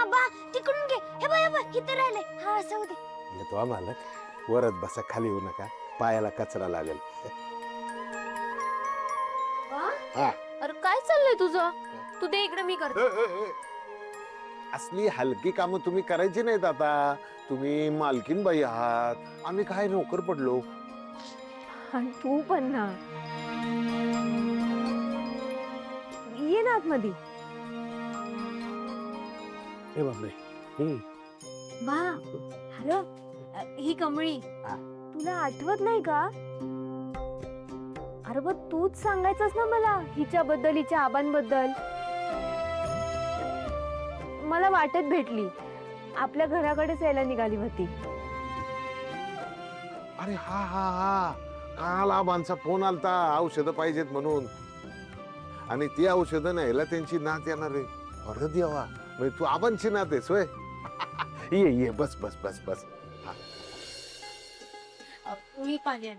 बा तिकडून घे. हे बा इथे राहिले. हा असं दे. येतो मालक, वरच बसा, खाली येऊ नका, पायाला कचरा लागेल. हा. अरे काय चाललंय तुझं? तू दे इकडे, मी करते. असली हलकी कामं तुम्ही करायची नाहीत आता. तुम्ही मालकीन बाई आहात, आम्ही काय नोकर पडलो. आणि तू पण ना, ये ना आतमध्ये. हे बापरे. बा हॅलो, ही कमळी तुला आठवत नाही का? अरे बघ, तूच सांगायचंस ना मला हिच्याबद्दल, हिच्या आबांबद्दल. मला वाटत भेटली, आपल्या घराकडेच यायला निघाली होती. अरे हा हा हा, काल आबांचा फोन आलता औषधं पाहिजेत म्हणून, आणि ती औषधं न्यायला त्यांची नात येणार आहे. अरे देवा, म्हणजे तू आबांची नात आहेस होय? ये ये, बस बस बस बस. मी पाणी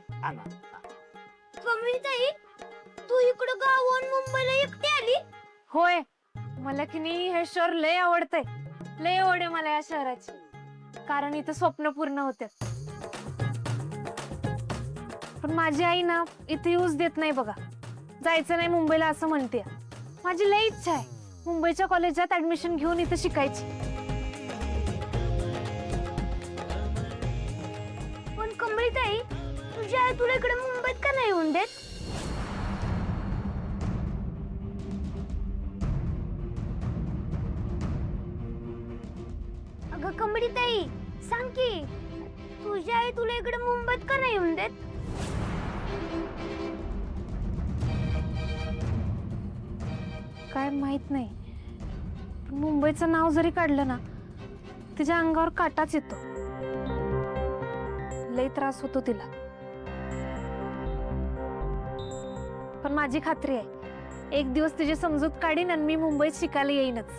कमळीताई, तू इकडं गावाहून मुंबईला एकटी आली? होय, मला की नाही हे शहर लय आवडतंय. लय आवड आहे मला या शहराची, कारण इथं स्वप्न पूर्ण होते. पण माझी आई ना इथे येऊच देत नाही बघा. जायचं नाही मुंबईला असं म्हणते. माझी लय इच्छा आहे मुंबईच्या कॉलेजात ऍडमिशन घेऊन इथं शिकायची. पण कमळीताई, तुझी आई तुला इकडे मुंबईत का नाही येऊन देत? अगं कमळीताई, सांग की, तुझी आई तुला इकडे मुंबईत का नाही येऊन देत? काय माहित नाही, पण मुंबईचं नाव जरी काढलं ना, तिच्या अंगावर काटाच येतो. लय त्रास होतो तिला. पण माझी खात्री आहे, एक दिवस तिची समजूत काढीन आणि मी मुंबईत शिकायला येईनच.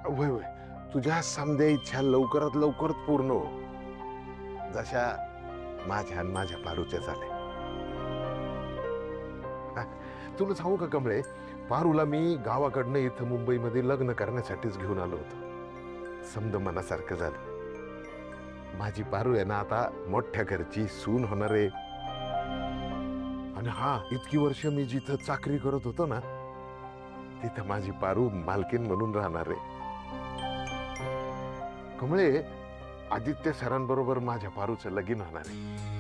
वय वय, तुझ्या समद्या इच्छा लवकरात लवकर पूर्ण हो, जशा माझ्या आणि माझ्या पारूच्या झाल्या. तुला सांगू का कमळे, पारूला मी गावाकडनं इथं मुंबईमध्ये लग्न करण्यासाठीच घेऊन आलो होतो. समद मनासारखं झालं. माझी पारू आहे ना आता मोठ्या घरची सून होणार आहे. आणि हा, इतकी वर्ष मी जिथं चाकरी करत होतो ना, तिथं माझी पारू मालकीन म्हणून राहणार आहे. कमळे, आदित्य सरांबरोबर माझ्या पारूचं लगीन होणार आहे.